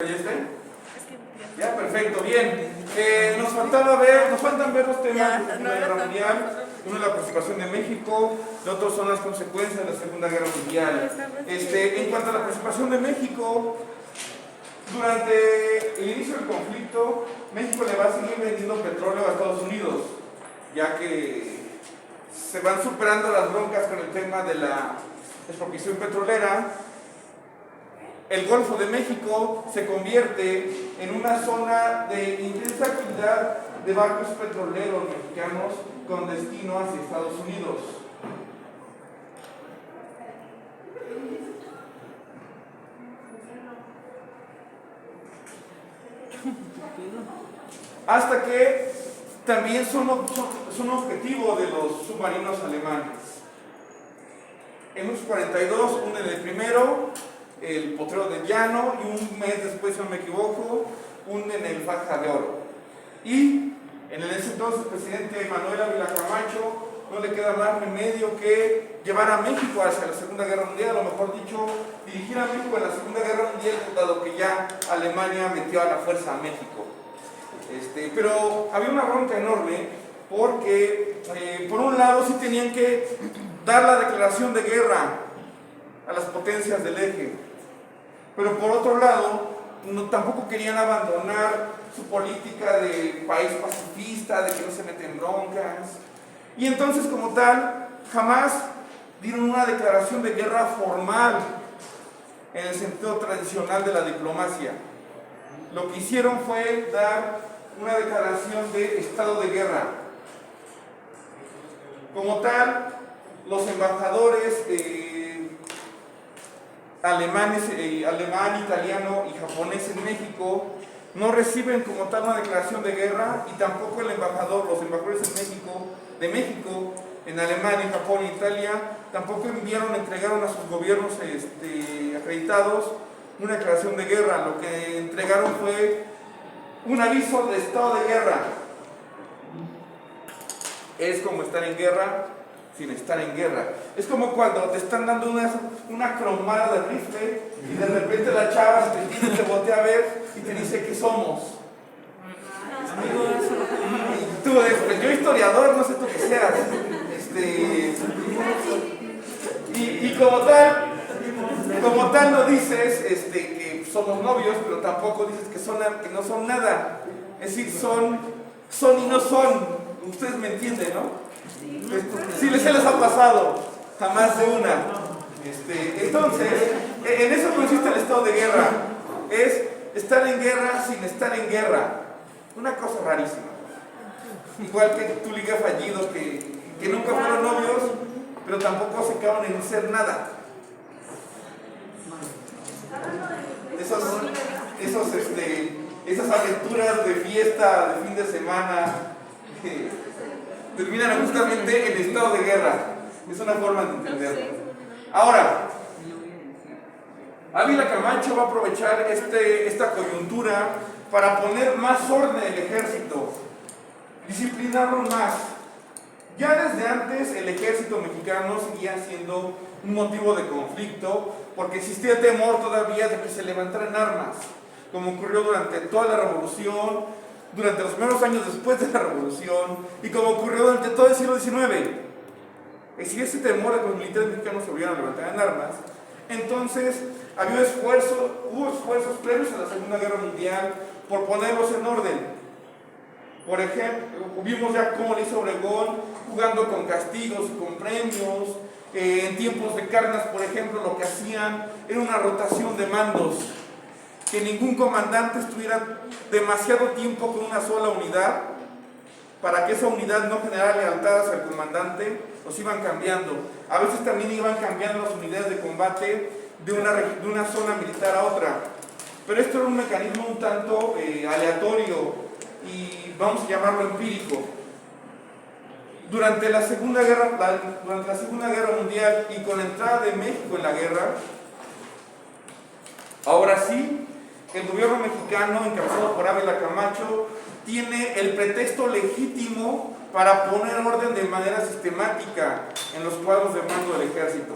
¿Ya está? Ya, perfecto, bien. Nos faltan ver los temas de la Segunda Guerra Mundial. Uno es la participación de México, el otro son las consecuencias de la Segunda Guerra Mundial. En cuanto a la participación de México, durante el inicio del conflicto, México le va a seguir vendiendo petróleo a Estados Unidos, ya que se van superando las broncas con el tema de la expropiación petrolera. El Golfo de México se convierte en una zona de intensa actividad de barcos petroleros mexicanos con destino hacia Estados Unidos. Hasta que también son objetivo de los submarinos alemanes. En los 42 unen el primero, el Potrero de Llano, y un mes después, si no me equivoco, unen el Faja de Oro. Y en el entonces presidente Manuel Ávila Camacho no le queda más remedio que llevar a México hacia la Segunda Guerra Mundial, o mejor dicho, dirigir a México en la Segunda Guerra Mundial, dado que ya Alemania metió a la fuerza a México. Pero había una bronca enorme porque, por un lado, sí tenían que dar la declaración de guerra a las potencias del eje, pero por otro lado, tampoco querían abandonar su política de país pacifista, de que no se meten broncas, y entonces, como tal, jamás dieron una declaración de guerra formal en el sentido tradicional de la diplomacia. Lo que hicieron fue dar una declaración de estado de guerra. Como tal, los embajadores alemán, italiano y japonés en México no reciben como tal una declaración de guerra, y tampoco los embajadores de México en Alemania, Japón e Italia tampoco entregaron a sus gobiernos acreditados una declaración de guerra. Lo que entregaron fue un aviso de estado de guerra. Es como estar en guerra sin estar en guerra. Es como cuando te están dando una cromada de rifle y de repente la chava te voltea a ver y te dice ¿qué somos? Y tú, yo historiador, no sé tú qué seas. Y como tal no dices que somos novios, pero tampoco dices que no son nada. Es decir, son y no son. Ustedes me entienden, ¿no? Sí, se les ha pasado, jamás de una. Entonces, en eso consiste el estado de guerra. Es estar en guerra sin estar en guerra. Una cosa rarísima. Igual que tu liga fallido, que nunca fueron novios, pero tampoco se acaban en ser nada. Esas aventuras de fiesta, de fin de semana, terminan justamente en estado de guerra. Es una forma de entenderlo. Ahora, Ávila Camacho va a aprovechar esta coyuntura para poner más orden en el ejército, disciplinarlo más. Ya desde antes el ejército mexicano seguía siendo un motivo de conflicto, porque existía temor todavía de que se levantaran armas, como ocurrió durante toda la revolución, durante los primeros años después de la revolución, y como ocurrió durante todo el siglo XIX. Existía ese temor de que los militares mexicanos se volvieran a levantar en armas. Entonces hubo esfuerzos previos a la Segunda Guerra Mundial por ponerlos en orden. Por ejemplo, vimos ya cómo lo hizo Obregón, jugando con castigos y con premios. En tiempos de Cárdenas, por ejemplo, lo que hacían era una rotación de mandos, que ningún comandante estuviera demasiado tiempo con una sola unidad, para que esa unidad no generara lealtad hacia el comandante. Los iban cambiando. A veces también iban cambiando las unidades de combate de una zona militar a otra. Pero esto era un mecanismo un tanto aleatorio y vamos a llamarlo empírico. Durante la Segunda Guerra Mundial, y con la entrada de México en la guerra, ahora sí, el gobierno mexicano, encabezado por Ávila Camacho, tiene el pretexto legítimo para poner orden de manera sistemática en los cuadros de mando del ejército.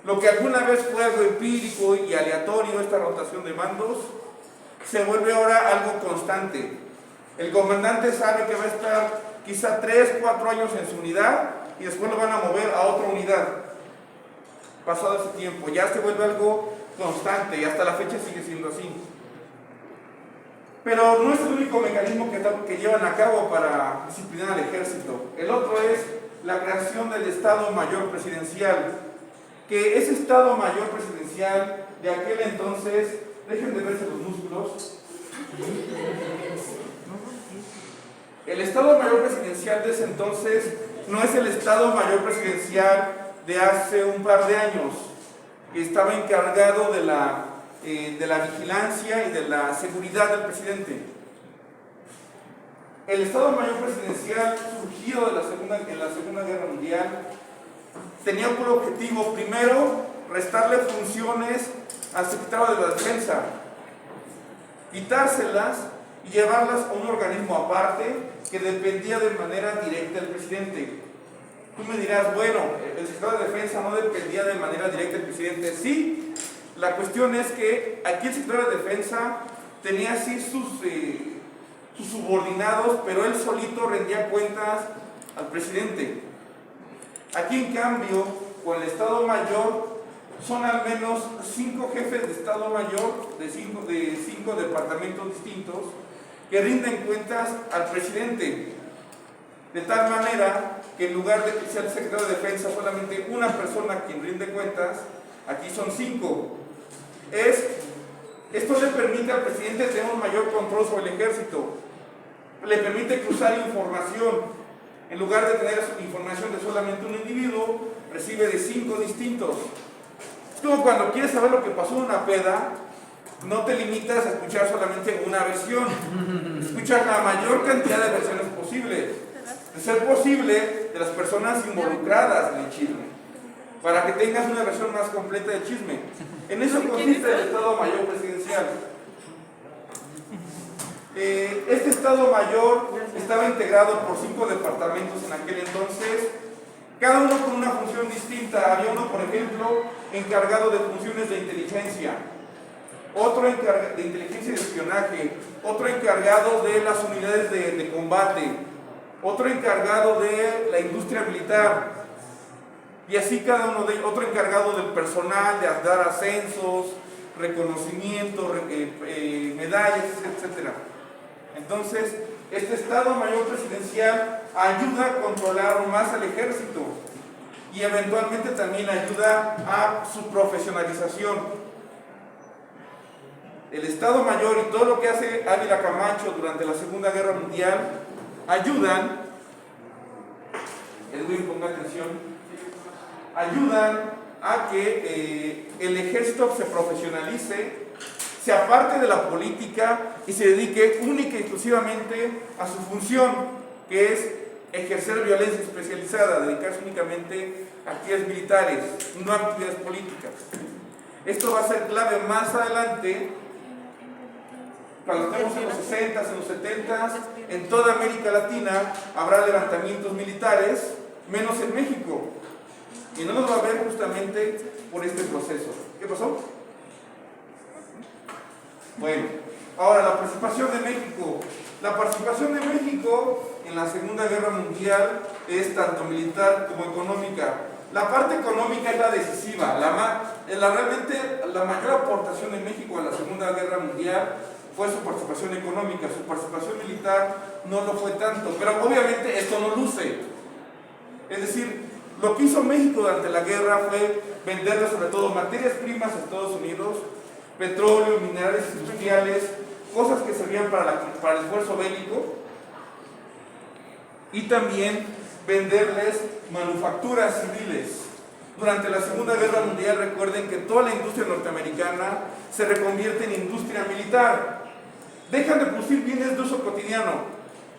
Lo que alguna vez fue algo empírico y aleatorio, esta rotación de mandos, se vuelve ahora algo constante. El comandante sabe que va a estar quizá 3, 4 años en su unidad y después lo van a mover a otra unidad. Pasado ese tiempo, ya se vuelve algo constante y hasta la fecha sigue siendo así. Pero no es el único mecanismo que llevan a cabo para disciplinar al ejército. El otro es la creación del Estado Mayor Presidencial, que ese Estado Mayor Presidencial de aquel entonces, dejen de verse los músculos, el Estado Mayor Presidencial de ese entonces no es el Estado Mayor Presidencial de hace un par de años, que estaba encargado de la vigilancia y de la seguridad del presidente. El Estado Mayor Presidencial, surgido en la Segunda Guerra Mundial, tenía por objetivo, primero, restarle funciones al secretario de la Defensa, quitárselas y llevarlas a un organismo aparte que dependía de manera directa del presidente. Tú me dirás, bueno, el secretario de Defensa no dependía de manera directa del presidente. Sí, la cuestión es que aquí el secretario de Defensa tenía así sus subordinados, pero él solito rendía cuentas al presidente. Aquí, en cambio, con el Estado Mayor, son al menos 5 jefes de Estado Mayor de 5 departamentos distintos que rinden cuentas al presidente. De tal manera que en lugar de que sea el secretario de Defensa solamente una persona quien rinde cuentas, aquí son 5. Esto le permite al presidente tener un mayor control sobre el ejército, le permite cruzar información. En lugar de tener información de solamente un individuo, recibe de 5 distintos. Es como cuando quieres saber lo que pasó en una peda, no te limitas a escuchar solamente una versión, escuchas la mayor cantidad de versiones posibles, de ser posible, de las personas involucradas en el chisme, para que tengas una versión más completa del chisme. En eso consiste el Estado Mayor Presidencial. Este Estado Mayor estaba integrado por 5 departamentos en aquel entonces, cada uno con una función distinta. Había uno, por ejemplo, encargado de funciones de inteligencia, otro de inteligencia y de espionaje, otro encargado de las unidades de combate, otro encargado de la industria militar, y así cada uno de ellos, otro encargado del personal, de dar ascensos, reconocimientos, medallas, etc. Entonces, este Estado Mayor Presidencial ayuda a controlar más al ejército y eventualmente también ayuda a su profesionalización. El Estado Mayor y todo lo que hace Ávila Camacho durante la Segunda Guerra Mundial ayudan, Edwin, ponga atención, ayudan a que el ejército se profesionalice, se aparte de la política y se dedique única y exclusivamente a su función, que es ejercer violencia especializada, dedicarse únicamente a actividades militares, no a actividades políticas. Esto va a ser clave más adelante, cuando estemos en los 60s, en los 70s, en toda América Latina habrá levantamientos militares, menos en México, y no nos va a ver justamente por este proceso. ¿Qué pasó? Bueno, ahora la participación de México. La participación de México en la Segunda Guerra Mundial es tanto militar como económica. La parte económica es la decisiva. Realmente la mayor aportación de México a la Segunda Guerra Mundial fue su participación económica. Su participación militar no lo fue tanto, pero obviamente esto no luce. Es decir, lo que hizo México durante la guerra fue venderle sobre todo materias primas a Estados Unidos, petróleo, minerales industriales, cosas que servían para el esfuerzo bélico, y también venderles manufacturas civiles. Durante la Segunda Guerra Mundial, recuerden que toda la industria norteamericana se reconvierte en industria militar. Dejan de producir bienes de uso cotidiano,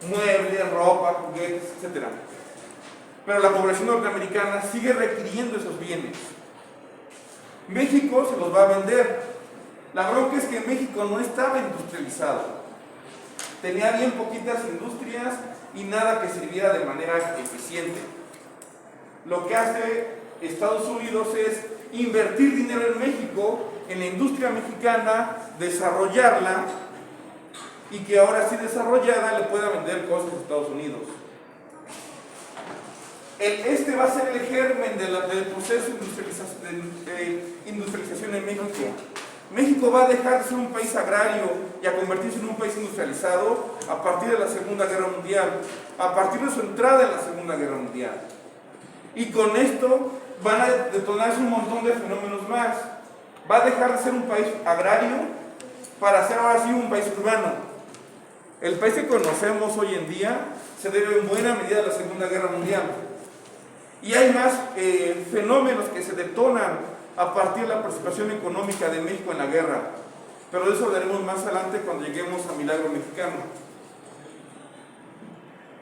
muebles, ropa, juguetes, etc. Pero la población norteamericana sigue requiriendo esos bienes. México se los va a vender. La bronca es que México no estaba industrializado. Tenía bien poquitas industrias y nada que sirviera de manera eficiente. Lo que hace Estados Unidos es invertir dinero en México, en la industria mexicana, desarrollarla y que ahora sí desarrollada le pueda vender cosas a Estados Unidos. Este va a ser el germen del proceso de industrialización en México. México va a dejar de ser un país agrario y a convertirse en un país industrializado a partir de la Segunda Guerra Mundial, a partir de su entrada en la Segunda Guerra Mundial. Y con esto van a detonarse un montón de fenómenos más. Va a dejar de ser un país agrario para ser ahora sí un país urbano. El país que conocemos hoy en día se debe en buena medida a la Segunda Guerra Mundial. Y hay más fenómenos que se detonan a partir de la participación económica de México en la guerra. Pero de eso hablaremos más adelante cuando lleguemos a Milagro Mexicano.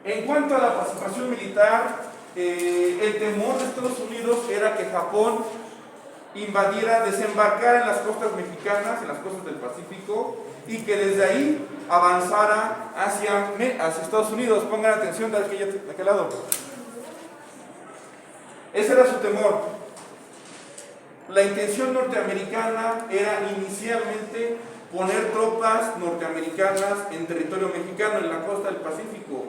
En cuanto a la participación militar, el temor de Estados Unidos era que Japón invadiera, desembarcara en las costas mexicanas, en las costas del Pacífico, y que desde ahí avanzara hacia Estados Unidos. Pongan atención de aquel lado. Ese era su temor. La intención norteamericana era inicialmente poner tropas norteamericanas en territorio mexicano, en la costa del Pacífico,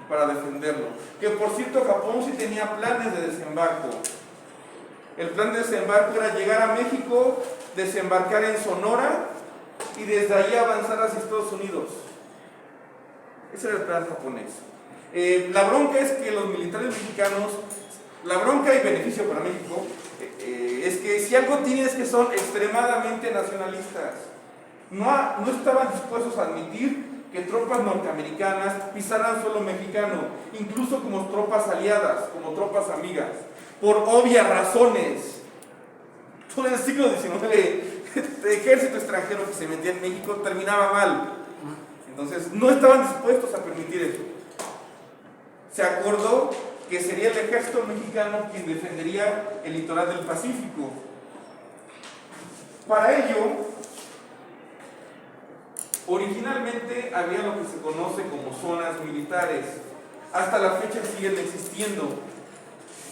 para defenderlo. Que por cierto, Japón sí tenía planes de desembarco. El plan de desembarco era llegar a México, desembarcar en Sonora y desde ahí avanzar hacia Estados Unidos. Ese era el plan japonés. La bronca es que los militares mexicanos, la bronca y beneficio para México, es que si algo tienen es que son extremadamente nacionalistas. No estaban dispuestos a admitir que tropas norteamericanas pisaran suelo mexicano, incluso como tropas aliadas, como tropas amigas, por obvias razones. Todo el siglo XIX, el ejército extranjero que se metía en México terminaba mal. Entonces no estaban dispuestos a permitir eso. Se acordó que sería el ejército mexicano quien defendería el litoral del Pacífico. Para ello, originalmente había lo que se conoce como zonas militares. Hasta la fecha siguen existiendo.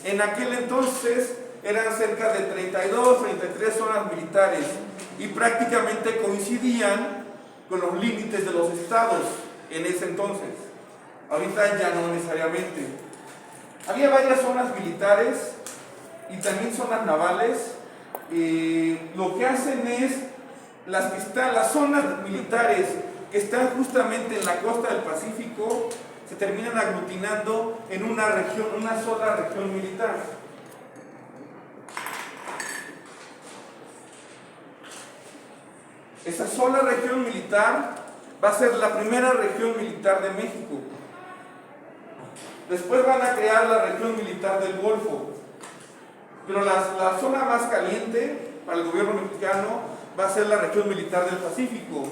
En aquel entonces eran cerca de 32, 33 zonas militares y prácticamente coincidían con los límites de los estados en ese entonces. Ahorita ya no necesariamente. Había varias zonas militares y también zonas navales. Lo que hacen es, las zonas militares que están justamente en la costa del Pacífico se terminan aglutinando en una sola región militar. Esa sola región militar va a ser la primera región militar de México. Después van a crear la región militar del Golfo. Pero la zona más caliente para el gobierno mexicano va a ser la región militar del Pacífico.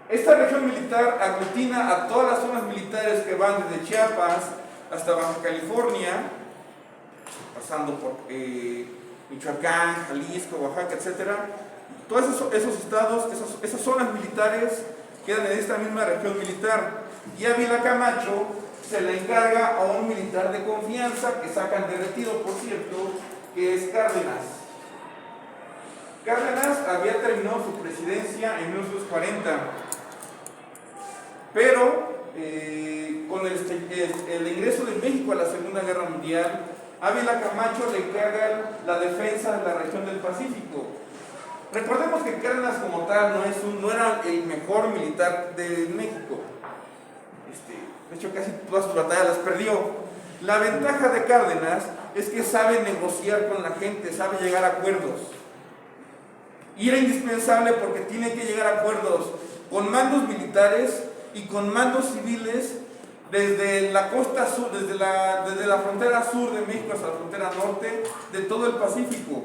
Esta región militar aglutina a todas las zonas militares que van desde Chiapas hasta Baja California, pasando por Michoacán, Jalisco, Oaxaca, etc. Todos esos estados, esas zonas militares quedan en esta misma región militar. Y Ávila Camacho se le encarga a un militar de confianza que sacan de retiro, por cierto, que es Cárdenas. Cárdenas había terminado su presidencia en 1940, pero con el ingreso de México a la Segunda Guerra Mundial, Ávila Camacho le encarga la defensa de la región del Pacífico. Recordemos que Cárdenas como tal no era el mejor militar de México. De hecho, casi todas sus batallas las perdió. La ventaja de Cárdenas es que sabe negociar con la gente, sabe llegar a acuerdos. Y era indispensable porque tiene que llegar a acuerdos con mandos militares y con mandos civiles desde la costa sur, desde la frontera sur de México hasta la frontera norte de todo el Pacífico.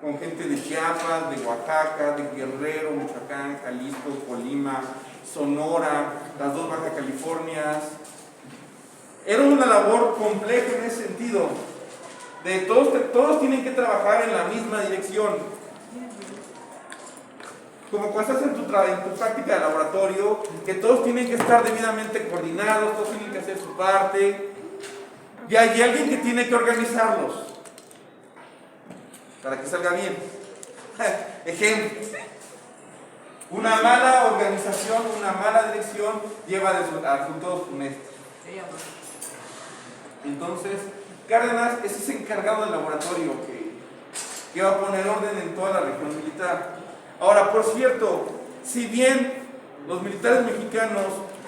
Con gente de Chiapas, de Oaxaca, de Guerrero, Michoacán, Jalisco, Colima, Sonora, las dos Baja Californias. Era una labor compleja en ese sentido. Todos tienen que trabajar en la misma dirección. Como cuando estás en tu práctica de laboratorio, que todos tienen que estar debidamente coordinados, todos tienen que hacer su parte. Y hay alguien que tiene que organizarlos para que salga bien. Ejemplo. Una mala organización, una mala dirección lleva a resultados funestos. Entonces, Cárdenas ese es encargado del laboratorio que va a poner orden en toda la región militar. Ahora, por cierto, si bien los militares mexicanos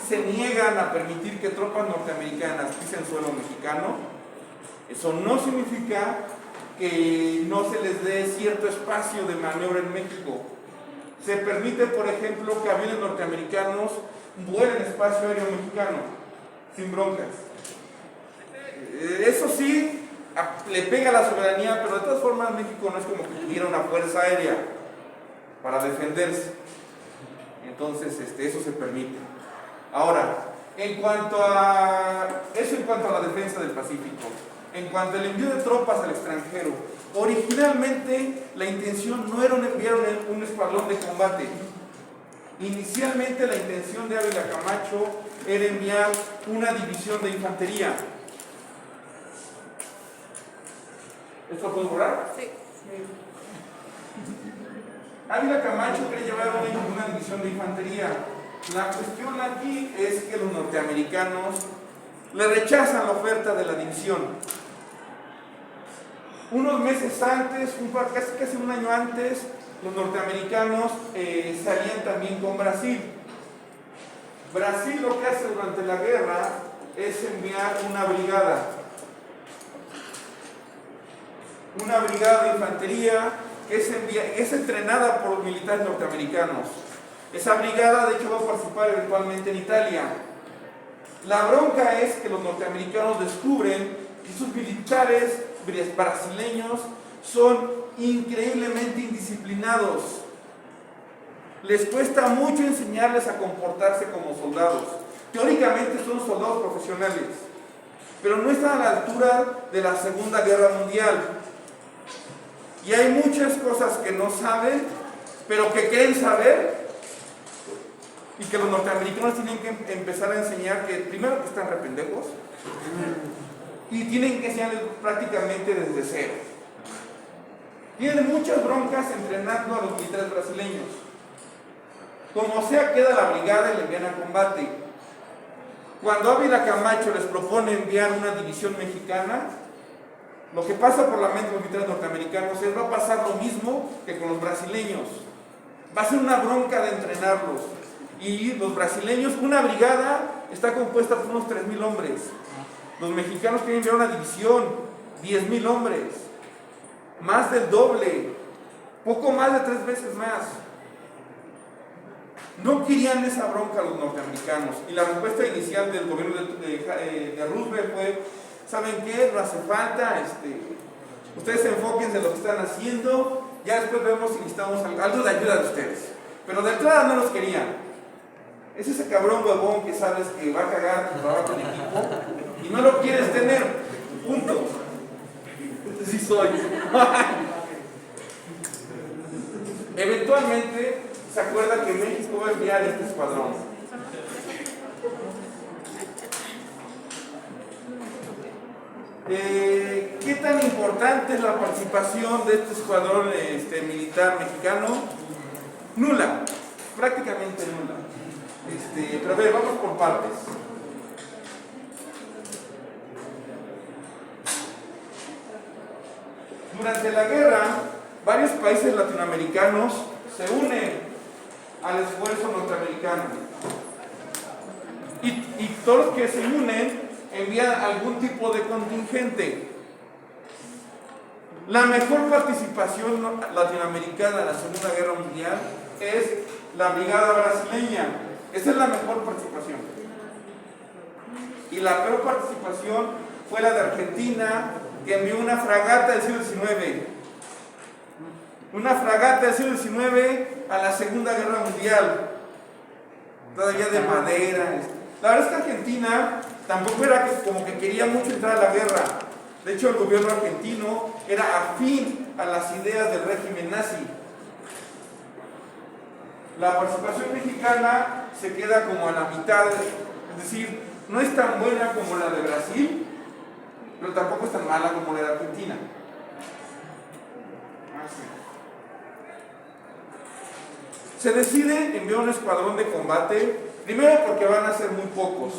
se niegan a permitir que tropas norteamericanas pisen suelo mexicano, eso no significa que no se les dé cierto espacio de maniobra en México. Se permite, por ejemplo, que aviones norteamericanos vuelen espacio aéreo mexicano, sin broncas. Eso sí, le pega a la soberanía, pero de todas formas México no es como que tuviera una fuerza aérea para defenderse. Entonces, eso se permite. Ahora, en cuanto a la defensa del Pacífico, en cuanto al envío de tropas al extranjero, originalmente la intención no era enviar un escuadrón de combate. Inicialmente la intención de Ávila Camacho era enviar una división de infantería. ¿Esto lo puedo borrar? Sí. Ávila Camacho quiere llevar una división de infantería. La cuestión aquí es que los norteamericanos le rechazan la oferta de la división. Unos meses antes, casi un año antes, los norteamericanos se alían también con Brasil. Brasil lo que hace durante la guerra es enviar una brigada de infantería que es entrenada por los militares norteamericanos. Esa brigada de hecho va a participar eventualmente en Italia. La bronca es que los norteamericanos descubren que sus militares brasileños son increíblemente indisciplinados. Les cuesta mucho enseñarles a comportarse como soldados. Teóricamente son soldados profesionales, pero no están a la altura de la Segunda Guerra Mundial. Y hay muchas cosas que no saben, pero que quieren saber, y que los norteamericanos tienen que empezar a enseñar que primero que están rependejos, y tienen que enseñarles prácticamente desde cero. Tienen muchas broncas entrenando a los militares brasileños. Como sea, queda la brigada y le envían a combate. Cuando Ávila Camacho les propone enviar una división mexicana, lo que pasa por la mente de los militares norteamericanos es: va a pasar lo mismo que con los brasileños. Va a ser una bronca de entrenarlos. Y los brasileños, una brigada está compuesta por unos 3,000 hombres. Los mexicanos quieren enviar una división, 10,000 hombres. Más del doble. Poco más de 3 veces más. No querían esa bronca los norteamericanos. Y la respuesta inicial del gobierno de Roosevelt fue: ¿saben qué? No hace falta, ustedes enfóquense en lo que están haciendo, ya después vemos si necesitamos algo de ayuda de ustedes. Pero de entrada no los querían. Es ese cabrón huevón que sabes que va a cagar tu trabajo en equipo y no lo quieres tener, punto. Sí soy. Eventualmente se acuerda que México va a enviar este escuadrón. ¿Qué tan importante es la participación de este escuadrón militar mexicano? Nula, prácticamente nula. Pero a ver, vamos por partes. Durante la guerra, varios países latinoamericanos se unen al esfuerzo norteamericano. Y todos los que se unen envían algún tipo de contingente. La mejor participación latinoamericana en la Segunda Guerra Mundial es la brigada brasileña. Esa es la mejor participación. Y la peor participación fue la de Argentina, que envió una fragata del siglo XIX. Una fragata del siglo XIX a la Segunda Guerra Mundial. Todavía de madera. La verdad es que Argentina tampoco era como que quería mucho entrar a la guerra. De hecho, el gobierno argentino era afín a las ideas del régimen nazi. La participación mexicana se queda como a la mitad, es decir, no es tan buena como la de Brasil, pero tampoco es tan mala como la de Argentina. Se decide enviar un escuadrón de combate, primero porque van a ser muy pocos,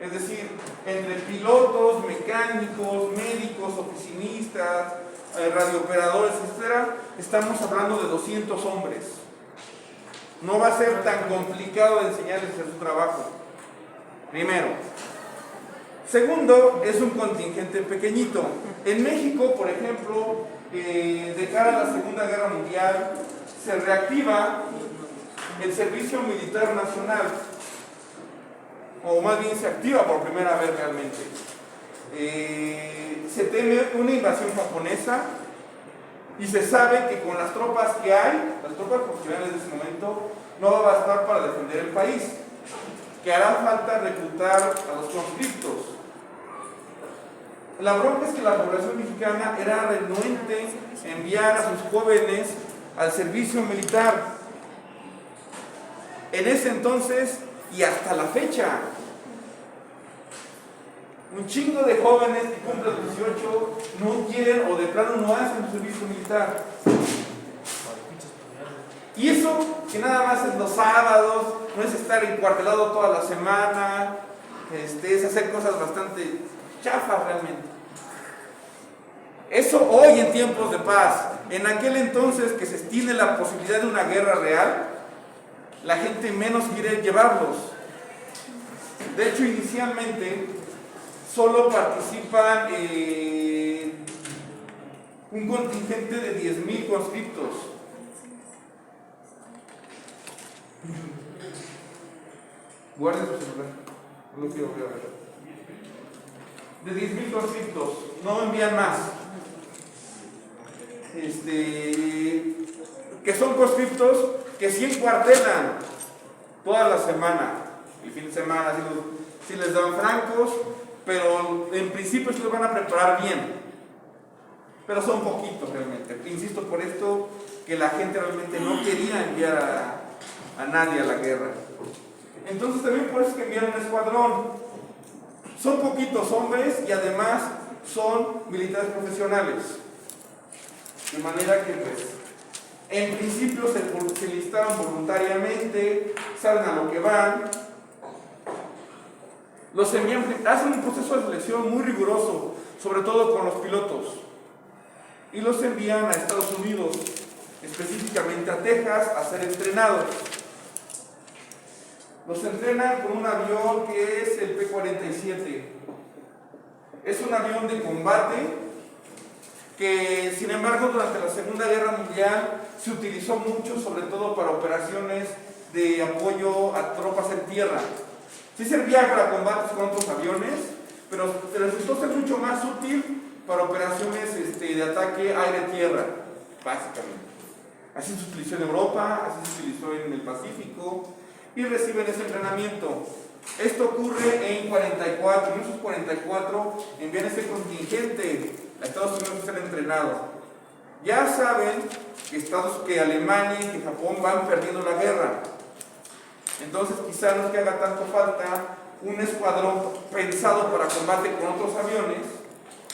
es decir, entre pilotos, mecánicos, médicos, oficinistas, radiooperadores, etc., estamos hablando de 200 hombres. No va a ser tan complicado de enseñarles a hacer su trabajo, primero. Segundo, es un contingente pequeñito. En México, por ejemplo, de cara a la Segunda Guerra Mundial, se reactiva el servicio militar nacional, o más bien se activa por primera vez realmente. Se teme una invasión japonesa y se sabe que con las tropas que hay, las tropas profesionales de ese momento, no va a bastar para defender el país, que hará falta reclutar a los conscriptos. La bronca es que la población mexicana era renuente a enviar a sus jóvenes al servicio militar. En ese entonces y hasta la fecha, un chingo de jóvenes que cumplen 18 no quieren o de plano no hacen su servicio militar. Y eso que nada más es los sábados, no es estar encuartelado toda la semana, es hacer cosas bastante chafas realmente. Eso hoy en tiempos de paz. En aquel entonces que se tiene la posibilidad de una guerra real, la gente menos quiere llevarlos. De hecho, inicialmente solo participan un contingente de 10,000 conscriptos. Guarden su celular, no lo quiero ver. De 10,000 conscriptos, no envían más. Que son conscriptos que sí encuartelan toda la semana, el fin de semana, si les dan francos, pero en principio se los van a preparar bien, pero son poquitos realmente. Insisto por esto que la gente realmente no quería enviar a nadie a la guerra. Entonces también por eso es que enviaron un escuadrón. Son poquitos hombres y además son militares profesionales, de manera que pues en principio se listaron voluntariamente, saben a lo que van, los envían, hacen un proceso de selección muy riguroso, sobre todo con los pilotos, y los envían a Estados Unidos, específicamente a Texas, a ser entrenados. Los entrenan con un avión que es el P-47. Es un avión de combate que, sin embargo, durante la Segunda Guerra Mundial se utilizó mucho, sobre todo para operaciones de apoyo a tropas en tierra. Sí servía para combates con otros aviones, pero resultó ser mucho más útil para operaciones de ataque aire-tierra, básicamente. Así se utilizó en Europa, así se utilizó en el Pacífico, y reciben ese entrenamiento. Esto ocurre en 44, en esos 44 envían ese contingente a Estados Unidos a ser entrenado. Ya saben que Alemania y que Japón van perdiendo la guerra. Entonces quizá no es que haga tanto falta un escuadrón pensado para combate con otros aviones,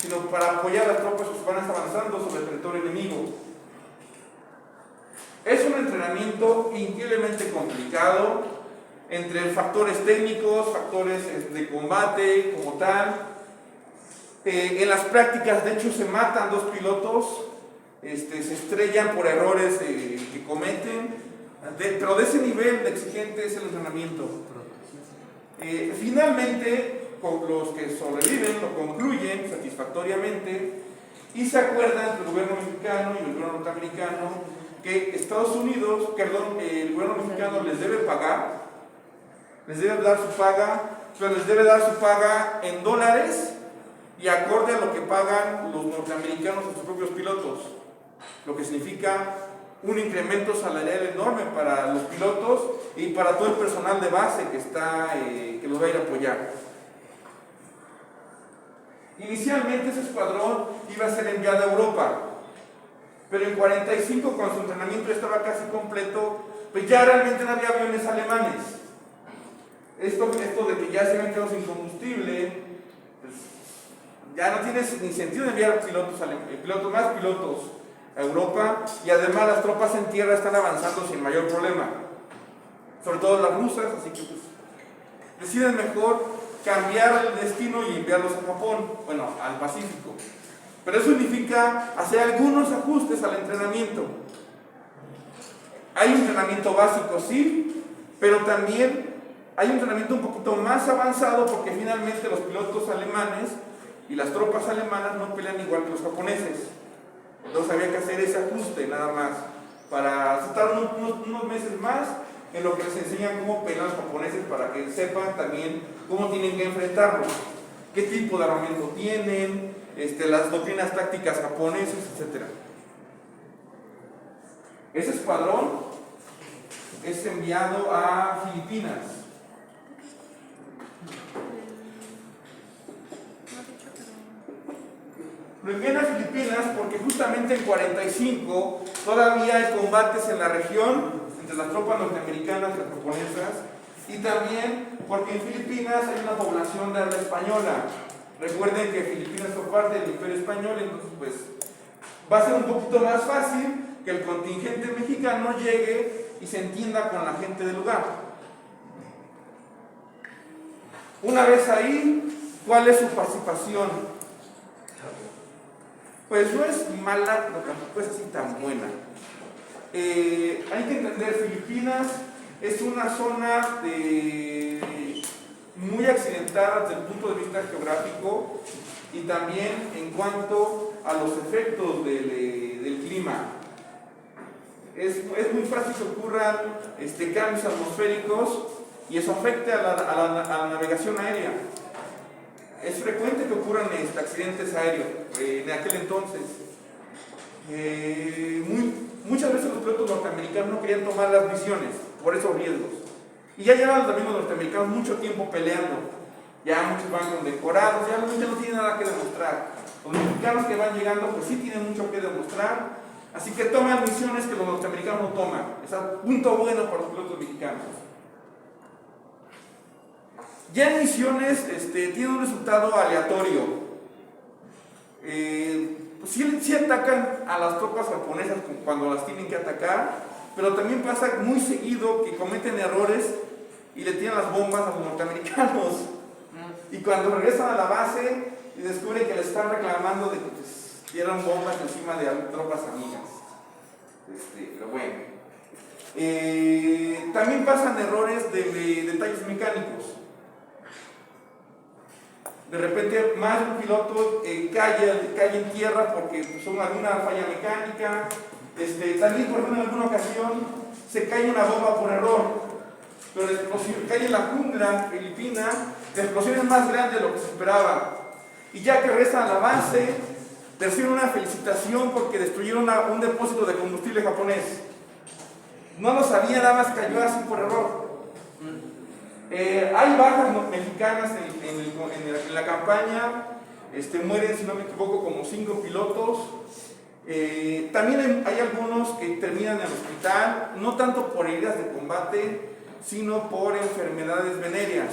sino para apoyar a las tropas que van avanzando sobre el territorio enemigo. Es un entrenamiento increíblemente complicado, entre factores técnicos, factores de combate como tal. En las prácticas, de hecho, se matan 2 pilotos, se estrellan por errores que cometen, pero de ese nivel de exigente es el entrenamiento. Finalmente, los que sobreviven lo concluyen satisfactoriamente y se acuerdan entre el gobierno mexicano y el gobierno norteamericano que Estados Unidos, el gobierno mexicano les debe pagar, les debe dar su paga, pero les debe dar su paga en dólares y acorde a lo que pagan los norteamericanos a sus propios pilotos, lo que significa un incremento salarial enorme para los pilotos y para todo el personal de base que los va a ir a apoyar. Inicialmente ese escuadrón iba a ser enviado a Europa, pero en 45, cuando su entrenamiento estaba casi completo, pues ya realmente no había aviones alemanes. Esto de que ya se habían quedado sin combustible, pues ya no tiene ni sentido enviar más pilotos. a Europa, y además las tropas en tierra están avanzando sin mayor problema, sobre todo las rusas, así que pues, deciden mejor cambiar el destino y enviarlos a Japón, bueno, al Pacífico. Pero eso significa hacer algunos ajustes al entrenamiento. Hay un entrenamiento básico, sí, pero también hay un entrenamiento un poquito más avanzado, porque finalmente los pilotos alemanes y las tropas alemanas no pelean igual que los japoneses. Entonces había que hacer ese ajuste nada más, para estar unos meses más en lo que les enseñan cómo pelean los japoneses, para que sepan también cómo tienen que enfrentarlos, qué tipo de armamento tienen, las doctrinas tácticas japonesas, etc. Ese escuadrón es enviado a Filipinas. Lo envían a Filipinas porque justamente en 45 todavía hay combates en la región entre las tropas norteamericanas y las japonesas, y también porque en Filipinas hay una población de habla española. Recuerden que Filipinas fue parte del Imperio Español, entonces pues va a ser un poquito más fácil que el contingente mexicano llegue y se entienda con la gente del lugar. Una vez ahí, ¿cuál es su participación? Pues no es mala, pero tampoco es así tan buena. Hay que entender, Filipinas es una zona muy accidentada desde el punto de vista geográfico, y también en cuanto a los efectos del clima. Es muy fácil que ocurran cambios atmosféricos, y eso afecte a la navegación aérea. Es frecuente que ocurran accidentes aéreos en aquel entonces. Muchas veces los pilotos norteamericanos no querían tomar las misiones por esos riesgos. Y ya llevan también los norteamericanos mucho tiempo peleando. Ya muchos van condecorados, ya realmente no tienen nada que demostrar. Los mexicanos que van llegando pues sí tienen mucho que demostrar, así que toman misiones que los norteamericanos no toman. Es un punto bueno para los pilotos mexicanos. Ya en misiones tiene un resultado aleatorio. Sí atacan a las tropas japonesas cuando las tienen que atacar, pero también pasa muy seguido que cometen errores y le tiran las bombas a los norteamericanos. Y cuando regresan a la base y descubren que les están reclamando de que pues, dieron bombas encima de tropas amigas. Pero bueno. También pasan errores de detalles mecánicos. De repente más de un piloto cae en tierra porque pues, alguna falla mecánica. También por ejemplo en alguna ocasión se cae una bomba por error, pero la explosión cae en la jungla filipina, la explosión es más grande de lo que se esperaba, y ya que regresan a la base reciben una felicitación porque destruyeron un depósito de combustible japonés. No lo sabía, nada más cayó así por error. Hay bajas mexicanas en la campaña, mueren, si no me equivoco, como 5 pilotos. También hay algunos que terminan en el hospital, no tanto por heridas de combate, sino por enfermedades venéreas,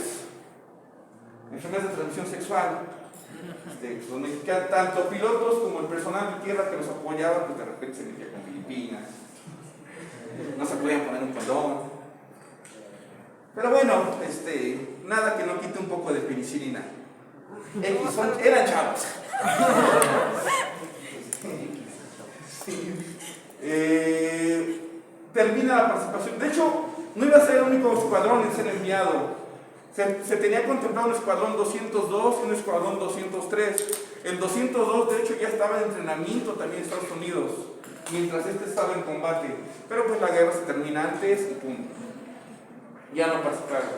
enfermedades de transmisión sexual. Los mexicanos, tanto pilotos como el personal de tierra que los apoyaba, pues de repente se metía con Filipinas, no se podían poner un condón. Pero bueno, nada que no quite un poco de penicilina. Eran chavos. Termina la participación. De hecho, no iba a ser el único escuadrón en ser enviado. Se tenía contemplado un escuadrón 202 y un escuadrón 203. El 202, de hecho, ya estaba en entrenamiento también en Estados Unidos, mientras estaba en combate. Pero pues la guerra se termina antes y punto. Ya no participaron.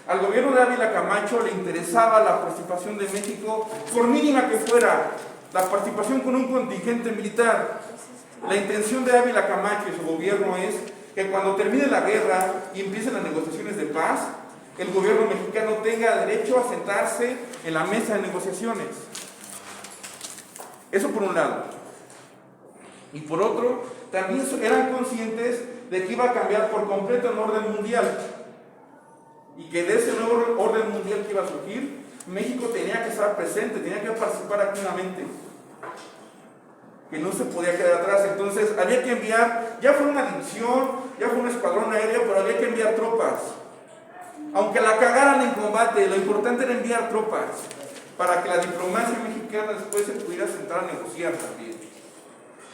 Al gobierno de Ávila Camacho le interesaba la participación de México, por mínima que fuera, la participación con un contingente militar. La intención de Ávila Camacho y su gobierno es que cuando termine la guerra y empiecen las negociaciones de paz, el gobierno mexicano tenga derecho a sentarse en la mesa de negociaciones. Eso por un lado. Y por otro, también eran conscientes de que iba a cambiar por completo el orden mundial. Y que de ese nuevo orden mundial que iba a surgir, México tenía que estar presente, tenía que participar activamente. que no se podía quedar atrás. Entonces había que enviar, ya fue una división, ya fue un escuadrón aéreo, pero había que enviar tropas. Aunque la cagaran en combate, lo importante era enviar tropas para que la diplomacia mexicana después se pudiera sentar a negociar también.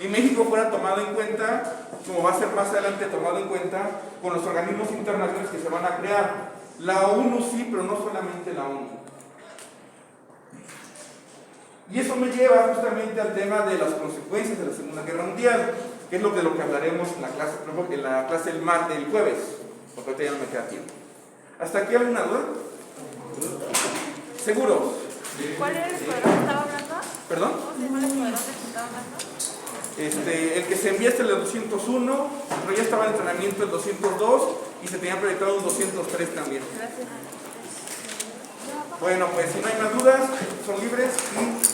Y México fuera tomado en cuenta, como va a ser más adelante tomado en cuenta, con los organismos internacionales que se van a crear. La ONU sí, pero no solamente la ONU. Y eso me lleva justamente al tema de las consecuencias de la Segunda Guerra Mundial, que es de lo que hablaremos en la clase del jueves, porque ahorita ya no me queda tiempo. ¿Hasta aquí alguna duda? ¿Seguros? ¿Cuál era el escuadrón que estaba hablando? ¿Perdón? ¿Cómo se llama el escuadrón del que estaba hablando? El que se envía es el 201, pero ya estaba en entrenamiento el 202 y se tenía proyectado un 203 también. Gracias. Bueno, pues si no hay más dudas, son libres y